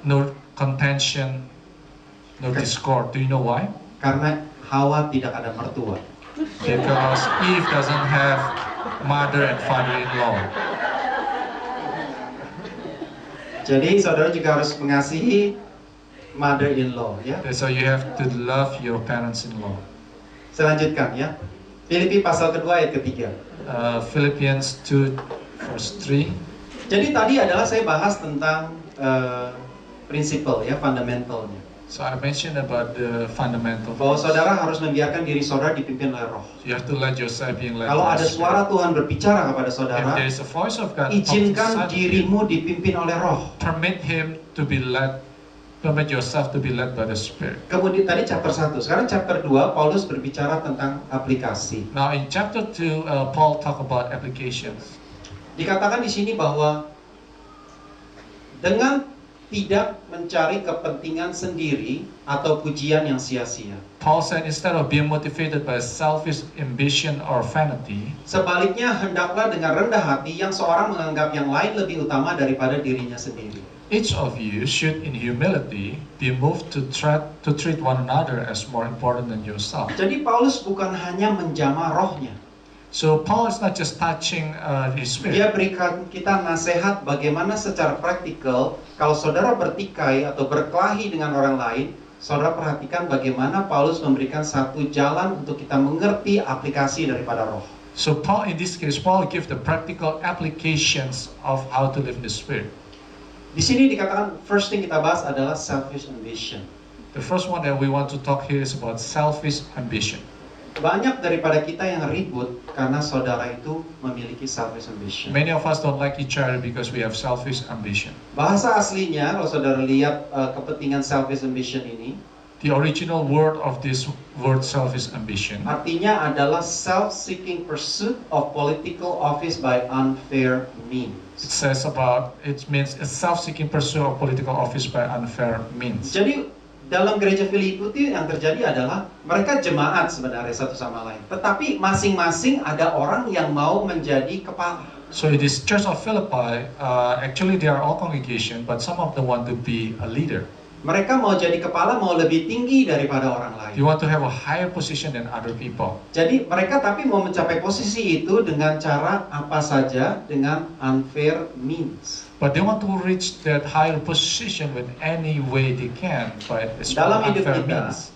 no contention, no discord? Do you know why? Karena Hawa tidak ada mertua. Because Eve doesn't have mother and father-in-law. Jadi saudara juga harus mengasihi mother-in-law, ya. So you have to love your parents-in-law. Saya lanjutkan ya. Filipi pasal kedua ayat ketiga. Philippians 2 verse 3. Jadi tadi adalah saya bahas tentang prinsipal ya, fundamentalnya. So I mentioned about the fundamental. Bahwa saudara harus membiarkan diri saudara dipimpin oleh roh. You have to let yourself being led Kalau by ada the Spirit. suara Tuhan berbicara kepada If saudara, there is a voice of God, talking izinkan inside of you, dirimu dipimpin oleh roh. permit him to be led, permit yourself to be led by the Spirit. Kemudian tadi chapter 1, sekarang chapter 2 Paulus berbicara tentang aplikasi. Now in chapter 2, Paul talk about applications. Dikatakan di sini bahwa dengan tidak mencari kepentingan sendiri atau pujian yang sia-sia. Paul said instead of being motivated by selfish ambition or vanity, Sebaliknya hendaklah dengan rendah hati yang seorang menganggap yang lain lebih utama daripada dirinya sendiri. each of you should in humility be moved to treat one another as more important than yourself. Jadi Paulus bukan hanya menjamah rohnya. So Paul is not just touching his Dia spirit. berikan kita nasihat bagaimana secara praktikal kalau saudara bertikai atau berkelahi dengan orang lain, saudara perhatikan bagaimana Paulus memberikan satu jalan untuk kita mengerti aplikasi daripada roh. So Paul, in this case, Paul gives the practical applications of how to live in the spirit. Di sini dikatakan first thing kita bahas adalah selfish ambition. The first one that we want to talk here is about selfish ambition. Banyak daripada kita yang ribut karena saudara itu memiliki selfish ambition. Many of us don't like each other because we have selfish ambition. Bahasa aslinya kalau saudara lihat kepentingan selfish ambition ini, The original word of this word selfish ambition artinya adalah self-seeking pursuit of political office by unfair means. it means a self-seeking pursuit of political office by unfair means. Jadi dalam gereja Filipi yang terjadi adalah mereka jemaat sebenarnya satu sama lain, tetapi masing-masing ada orang yang mau menjadi kepala. So in this church of Philippi, actually they are all congregation, but some of them want to be a leader. Mereka mau jadi kepala, mau lebih tinggi daripada orang lain. You want to have a higher position than other people. Jadi mereka tapi mau mencapai posisi itu dengan cara apa saja, dengan unfair means. But they want to reach that higher position with any way they can, but it's Dalam hidup unfair kita, means.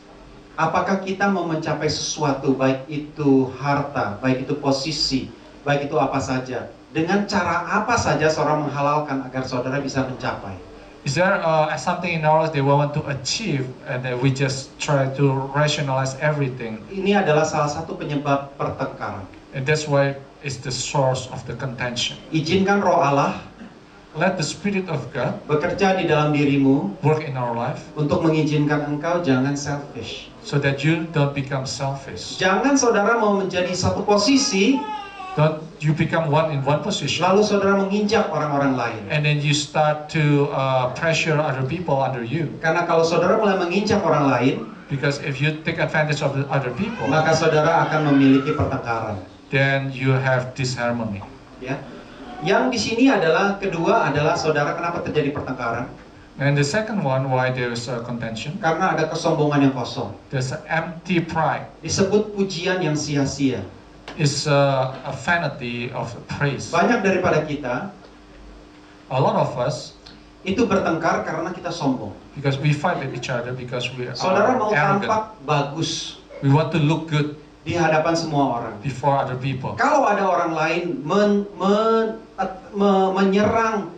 apakah kita mau mencapai sesuatu, baik itu harta, baik itu posisi, baik itu apa saja, dengan cara apa saja seorang menghalalkan agar saudara bisa mencapai? Is there something in our lives that we want to achieve and that we just try to rationalize everything? Ini adalah salah satu penyebab pertengkaran. And that's why it's the source of the contention. Izinkan Roh Allah Let the Spirit of God bekerja di dalam dirimu work in our life untuk mengizinkan engkau jangan selfish. so that you don't become selfish. Jangan saudara mau menjadi satu posisi, Don't you become one in one position lalu saudara menginjak orang-orang lain. and then you start to pressure other people under you. Karena kalau saudara mulai menginjak orang lain, Because if you take advantage of the other people, maka saudara akan memiliki pertengkaran. then you have disharmony. Ya. Yang di sini adalah kedua adalah saudara kenapa terjadi pertengkaran? And the second one, why there is a contention, Karena ada kesombongan yang kosong. there's an empty pride. Disebut pujian yang sia-sia. It's a vanity of praise. Banyak daripada kita A lot of us, itu bertengkar karena kita sombong. because we fight with each other because we Saudara are mau arrogant. tampak bagus We want to look good di hadapan semua orang. before other people. Kalau ada orang lain menyerang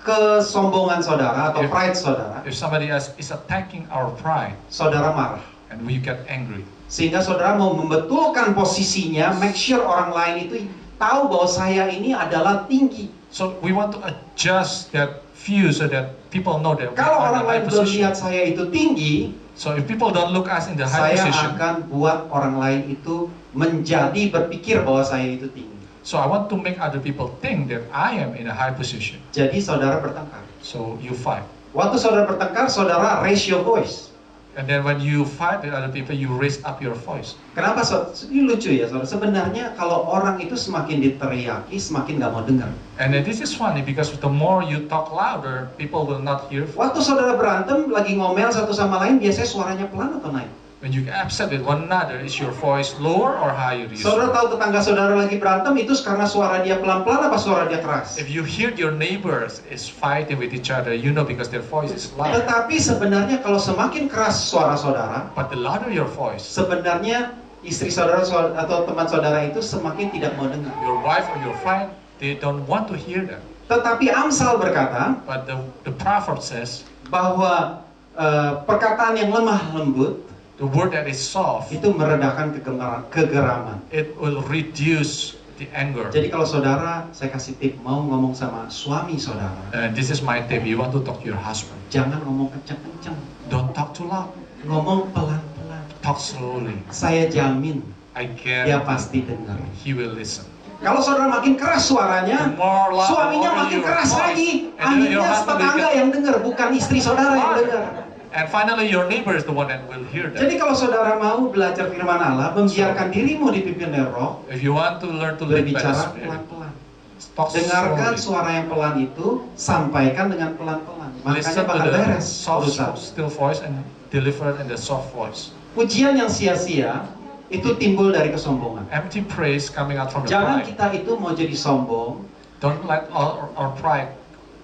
kesombongan saudara atau If- pride saudara, If somebody else is attacking our pride saudara marah. and we get angry, Sehingga saudara mau membetulkan posisinya, make sure orang lain itu tahu bahwa saya ini adalah tinggi. so we want to adjust that view so that people know that we Kalau are in orang a high lain belum position. lihat saya itu tinggi, So if people don't look us in the high saya position, akan buat orang lain itu menjadi berpikir bahwa saya itu tinggi. so I want to make other people think that I am in a high position. Jadi saudara bertengkar. So you fight. Waktu saudara bertengkar, saudara raise your voice. And then when you fight with other people, you raise up your voice. Kenapa? Ini lucu ya saudara. Sebenarnya kalau orang itu semakin diteriaki, semakin nggak mau dengar. And then this is funny because the more you talk louder, people will not hear. Waktu saudara berantem, lagi ngomel satu sama lain, biasanya suaranya pelan atau naik? When you get upset with one another, is your voice lower or higher? Saudara tahu tetangga saudara lagi berantem, itu karena suara dia pelan-pelan apa suara dia keras? If you hear your neighbors is fighting with each other, you know because their voice is loud. Tetapi sebenarnya kalau semakin keras suara saudara, But the louder your voice, sebenarnya istri saudara atau teman saudara itu semakin tidak mau dengar. your wife or your friend, they don't want to hear that. Tetapi Amsal berkata But the proverb says, bahwa perkataan yang lemah lembut the word that is soft, itu meredakan kegeraman. it will reduce the anger. Jadi kalau saudara, saya kasih tip, mau ngomong sama suami saudara, And this is my tip. You want to talk to your husband, jangan ngomong kenceng-kenceng, don't talk too loud. ngomong pelan-pelan. Talk slowly. Saya jamin I dia guarantee pasti dengar. he will listen. Kalau saudara makin keras suaranya, More loud, suaminya more makin your keras voice. lagi. And then your Akhirnya husband will tetangga get- yang dengar, bukan istri saudara yang dengar. And finally, your neighbor is the one that will hear that. Jadi kalau saudara mau belajar firman Allah, membiarkan dirimu dipimpin oleh Roh, If you want to learn to live by the berbicara Spirit, pelan-pelan. talk Dengarkan slowly. suara yang pelan itu, sampaikan dengan pelan-pelan. Makanya Listen to bakal the beres soft, urusan. still voice and deliver it in the soft voice. Pujian yang sia-sia itu timbul dari kesombongan. Empty praise coming out from the Jangan pride. kita itu mau jadi sombong. Don't let our pride.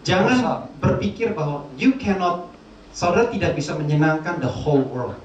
Jangan berpikir bahwa you cannot, saudara tidak bisa menyenangkan the whole world.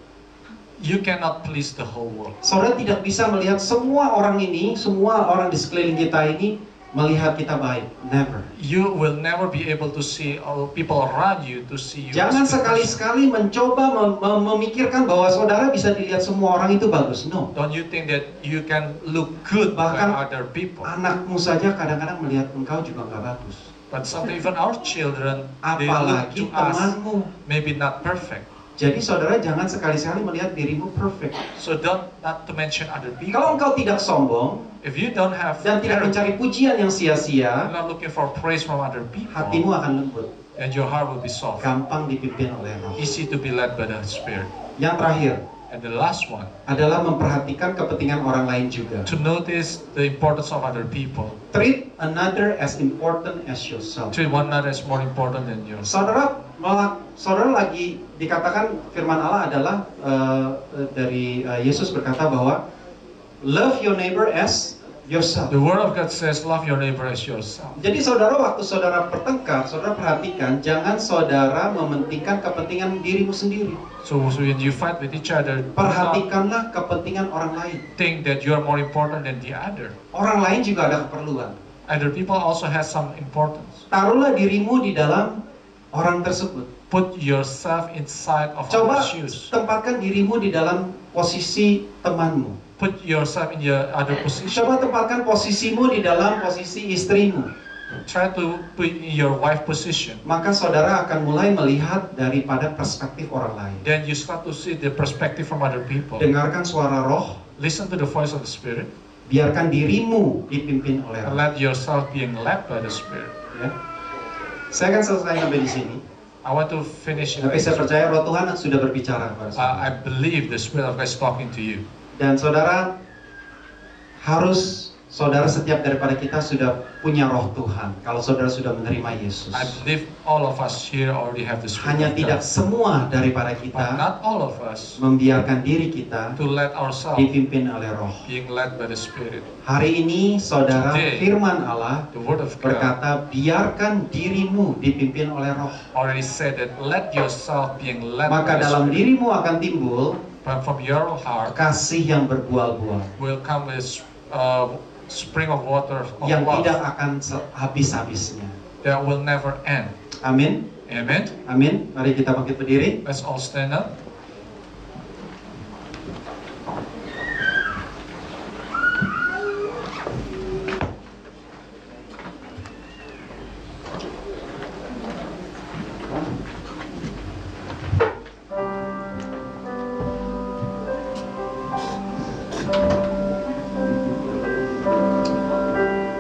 You cannot please the whole world. Saudara tidak bisa melihat semua orang ini, semua orang di sekeliling kita ini melihat kita baik. Never. You will never be able to see all people around you to see you. Jangan as good person. sekali-sekali mencoba memikirkan bahwa saudara bisa dilihat semua orang itu bagus. No. Don't you think that you can look good Bahkan by other people? Anakmu saja kadang-kadang melihat engkau juga nggak bagus. But sometimes even our children, they look Apalagi to us temanmu. maybe not perfect. Jadi saudara jangan sekali-sekali melihat dirimu perfect. So not to mention other people. Kalau engkau tidak sombong If you don't have dan tidak mencari pujian yang you're sia-sia, not looking for praise from other people, hatimu akan lembut, and your heart will be soft, gampang dipimpin oleh Roh. easy to be led by the Spirit. Yang terakhir And the last one, adalah memperhatikan kepentingan orang lain juga. to notice the importance of other people. Treat another as important as yourself. Treat one another as more important than yours. Saudara Malah saudara lagi dikatakan firman Allah adalah dari Yesus berkata bahwa love your neighbor as yourself. The Word of God says, love your neighbor as yourself. Jadi saudara, waktu saudara bertengkar, saudara perhatikan, jangan saudara mementingkan kepentingan dirimu sendiri. So when you fight with each other, do not Perhatikanlah kepentingan orang lain. think that you are more important than the other. Orang lain juga ada keperluan. Other people also has some importance. Taruhlah dirimu di dalam orang tersebut. Put yourself inside of Coba other shoes. tempatkan dirimu di dalam posisi temanmu. Put yourself in your other position. Coba tempatkan posisimu di dalam posisi istrimu. Try to put in your wife position. Maka saudara akan mulai melihat daripada perspektif orang lain. Then you start to see the perspective from other people. Dengarkan suara roh, Listen to the voice of the Spirit. biarkan dirimu dipimpin oleh And roh. let yourself being led by the Spirit. Ya. Saya akan selesai sampai di sini. I want to finish in Tapi saya percaya roh Tuhan sudah berbicara kepada saudara. I believe the Spirit of God is talking to you. Dan saudara harus, saudara setiap daripada kita sudah punya roh Tuhan. Kalau saudara sudah menerima Yesus. I believe all of us here already have the Spirit Hanya of tidak God. semua daripada But kita not all of us membiarkan diri kita to let ourselves dipimpin oleh roh. being led by the Spirit. Hari ini saudara, Today, firman Allah The Word of God berkata, biarkan dirimu dipimpin oleh roh. already said that let yourself being led Maka by the dalam Spirit. dirimu akan timbul But from your heart kasih yang berbuah-buah, will come a spring of water of yang love tidak akan habis-habisnya. that will never end. Amin. Amen. Amin. Mari kita bangkit berdiri. Let's all stand up.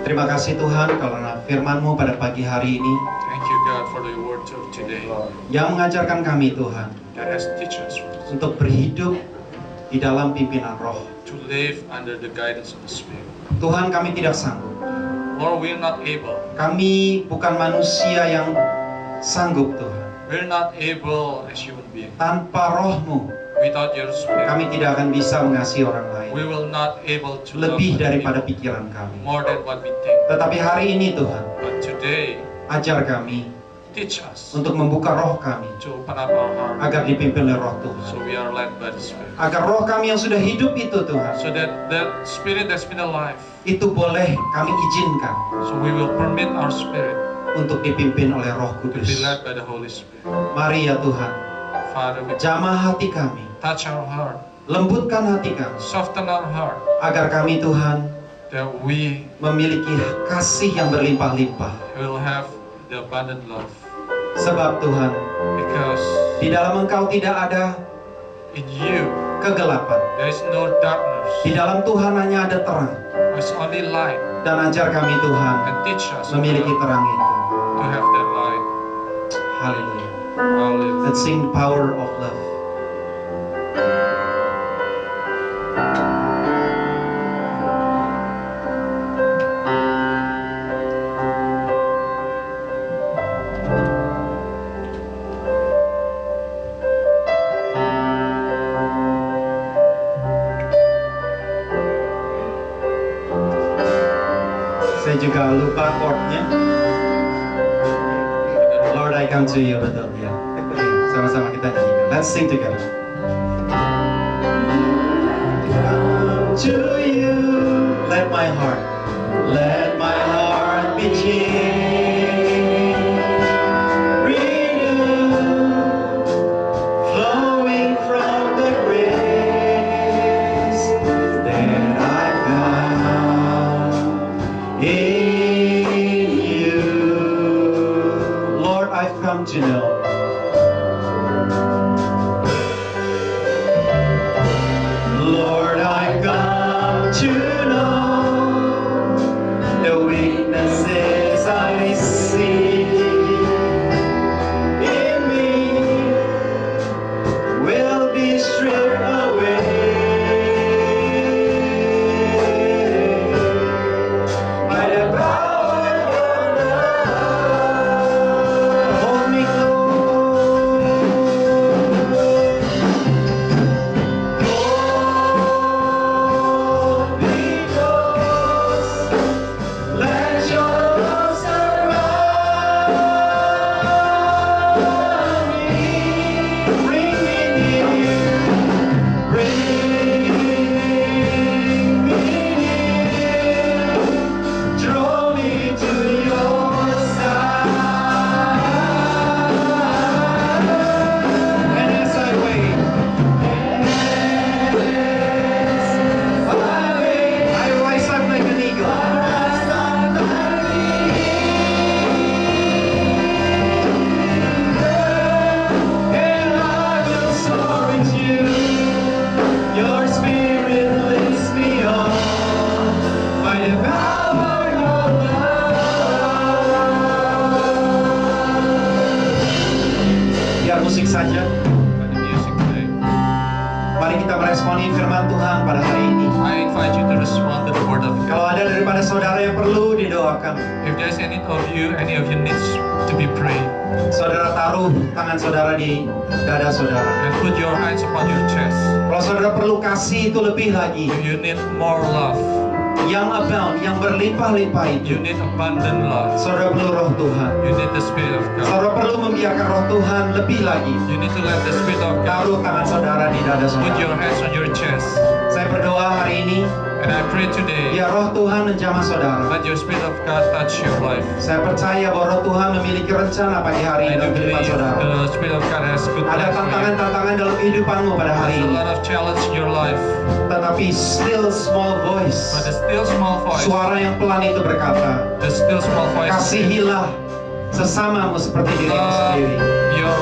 Terima kasih Tuhan karena firman-Mu pada pagi hari ini Thank you, God, for the word of today yang mengajarkan kami Tuhan that has teach us untuk berhidup di dalam pimpinan roh. to live under the guidance of the Spirit. Tuhan, kami tidak sanggup. Lord, we're not able. Kami bukan manusia yang sanggup Tuhan. We're not able as human beings. Tanpa roh-Mu, Without your Spirit, kami tidak akan bisa mengasihi orang lain we will not able to love lebih other daripada people pikiran kami. more than what we think. Tetapi hari ini Tuhan, But today, ajar kami teach us untuk membuka roh kami to open up our heart agar dipimpin oleh roh so Tuhan. we are led by the Spirit. Agar roh kami yang sudah hidup itu Tuhan, So that the Spirit that's been alive, itu boleh kami izinkan so we will permit our spirit untuk dipimpin oleh Roh to be Kudus. led by the Holy Spirit. Mari ya Tuhan, Father, we jamah hati kami, touch our heart, lembutkan hati kami, soften our heart, agar kami Tuhan that we memiliki kasih yang berlimpah-limpah. will have the abundant love. Sebab Tuhan, Because di dalam Engkau tidak ada in you, kegelapan. there is no darkness. Di dalam Tuhan hanya ada terang. There's only light. Dan ajar kami Tuhan And teach us memiliki terang itu. to have that light. Haleluya. Hallelujah. Let's sing the power of love. Saya juga lupa chordnya. Lord, I come to you, betul ya. Oke, sama-sama kita nyanyikan. Let's sing together. Come to you, let my heart be changed, renewed, flowing from the grace that I found in you. Lord, I've come to know Lord, I've come to know the weaknesses I see in me will be stripped away by the power of love. Hold me close. responi firman Tuhan pada hari ini. I invite you to respond to the word of Kalau God. ada daripada saudara yang perlu didoakan, If there's any of you needs to be prayed, saudara taruh tangan saudara di dada saudara. and put your hands upon your chest. Kalau saudara perlu kasih itu lebih lagi, If you need more love, yang abound, yang berlimpah-limpah itu, you need abundant love. saudara perlu roh Tuhan. You need the Spirit of God. Saudara perlu membiarkan roh Tuhan lebih lagi. You need to let the Spirit of God Taruh tangan saudara di dada put your saudara. hands on your chest. Saya berdoa hari ini, And I pray today, biar roh Tuhan menjamah saudara. let your Spirit of God touch your life. Saya percaya bahwa roh Tuhan memiliki rencana pagi hari I ini do dalam kehidupan believe saudara. the Spirit of God has good Ada plans for you. tantangan-tantangan dalam kehidupanmu pada hari There's a ini. lot of challenge in your life, Tetapi still small but voice, the still small voice, suara yang pelan itu berkata, the still small voice, kasihilah sesamamu seperti dirimu love sendiri. your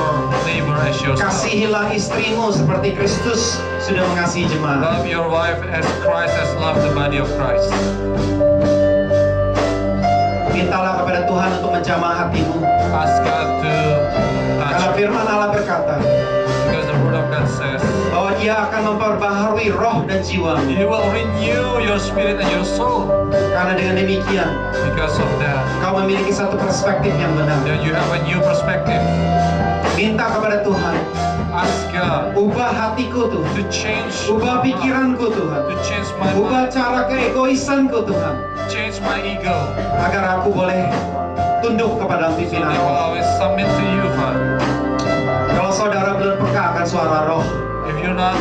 neighbor as yourself. Kasihilah istrimu seperti Kristus sudah mengasihi jemaat. Love your wife as Christ has loved the body of Christ. Mintalah kepada Tuhan untuk menjamah hatimu. Ask God to touch Karena you, firman Allah berkata because the Word of God says, bahwa Dia akan memperbaharui roh dan jiwamu. He will renew your spirit and your soul. Karena dengan demikian, Because of that, kau memiliki satu perspektif yang benar. then you have a new perspective. Minta kepada Tuhan, Ask God ubah hatiku Tuhan, to change, ubah pikiranku Tuhan, to change my ubah mind, cara keegoisanku Tuhan, change my ego. agar aku boleh tunduk kepada So pimpinan they will roh. always submit to you, Father. Kalau saudara belum peka akan suara roh, If you're not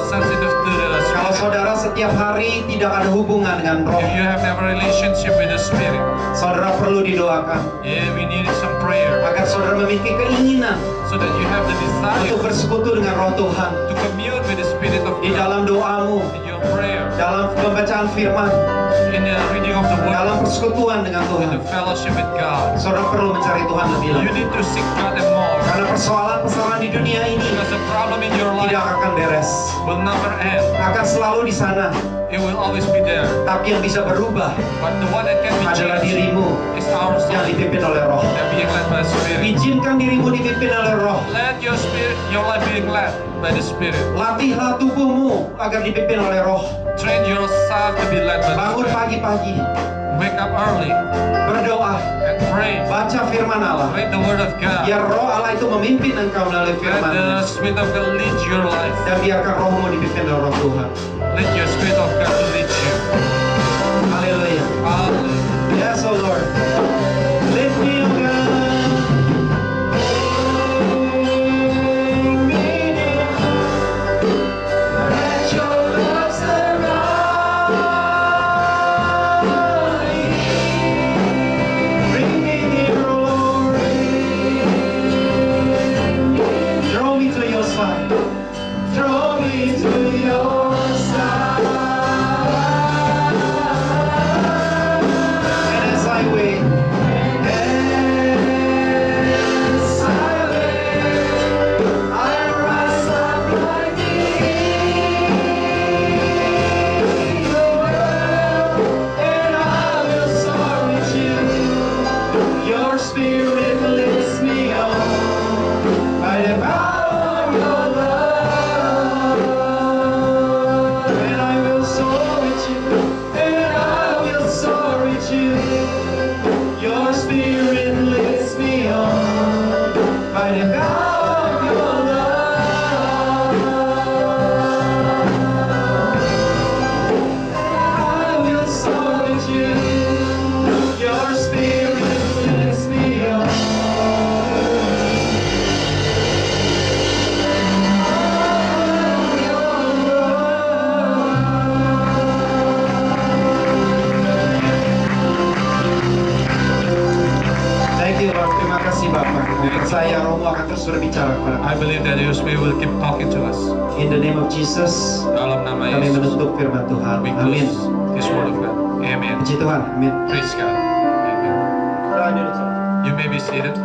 sensitive to the kalau Spirit, saudara setiap hari tidak ada hubungan dengan roh, if you have never relationship with the Spirit, saudara perlu didoakan yeah, we need some prayer agar saudara memiliki keinginan so that you have the desire untuk bersekutu dengan roh Tuhan to commune with the Spirit of di God dalam doamu, in your prayer, dalam pembacaan firman, in the reading of the Word, dalam persekutuan dengan in Tuhan. the fellowship with God. Saudara perlu mencari Tuhan lebih You lagi. need to seek God and more, Karena persoalan-persoalan di dunia ini because the problem in your tidak life akan beres, will never end. akan selalu di sana. It will always be there. Tapi yang bisa berubah But the one that can be adalah changed dirimu is our yang soul dipimpin oleh roh. that being led by the Spirit. Izinkan dirimu dipimpin oleh roh. Let your spirit, your life being led by the Spirit. Latihlah tubuhmu agar dipimpin oleh roh. Train yourself to be led by the Bangun Spirit. pagi-pagi, Wake up early berdoa, and pray. baca firman Allah. Read the Word of God. Biar roh Allah itu memimpin engkau melalui Let firman. the Spirit of God lead your life. Dan biarkan rohmu dipimpin oleh roh Tuhan. Let your Spirit of God lead you. Haleluya. Hallelujah. Yes, oh Lord. Lift me, oh God. Let your love surround me. Bring me near, Lord. Draw me to your side. Draw me to your side. And as I wait, I rise up like and I will soar with you. Your spirit lifts me on by the power of your love. And I will soar with you, and I will soar with you. Your spirit lifts me on by the power of your love. I will soar with you. Your spirit lifts me on. Thank you Lord, terima kasih Bapak. Kami percaya Rohmu akan terus berbicara kepada kami. I believe that your Spirit will keep talking to us. In the name of Jesus, Dalam nama kami Yesus, menutup firman Tuhan. we Amin. close this word of God. Amen. Puji Tuhan. Amin. Praise God. Amen. Doa dulu, saudara. You may be seated.